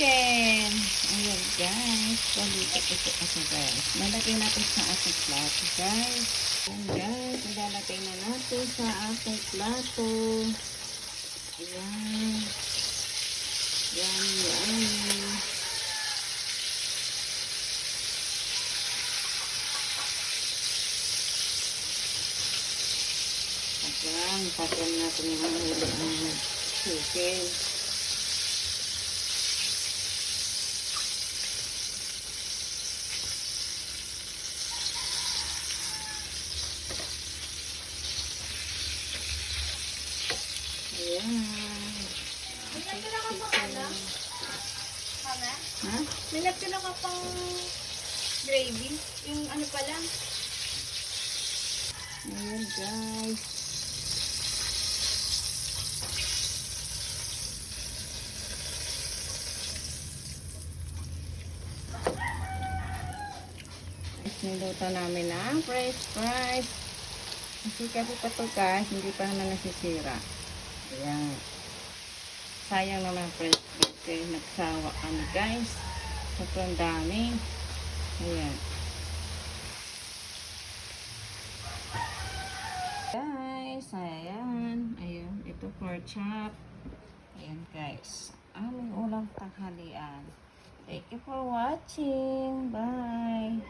chicken. Ayan guys. Balikat ito guys. Lalagay natin sa ating plato guys. Ayan guys. Ilalagay na natin sa ating plato. Ayan. Yan, yan. Ayan. Pagyan natin yung huli ng chicken. Ayan. May natira ka pang ano? Mama? Ha? May natira ka pang gravy? Yung ano pa lang? Ayan guys. Niluto namin ang french fries. Kasi kapo pa ito guys, hindi pa naman nasisira. Ayan. Sayang naman french fries. Kaya nagsawa kami guys. Sobrang dami. Ayan. Guys, ayan. Ayan. Ito pork chop. Ayan guys. Aming ulang tanghalian. Thank you for watching. Bye.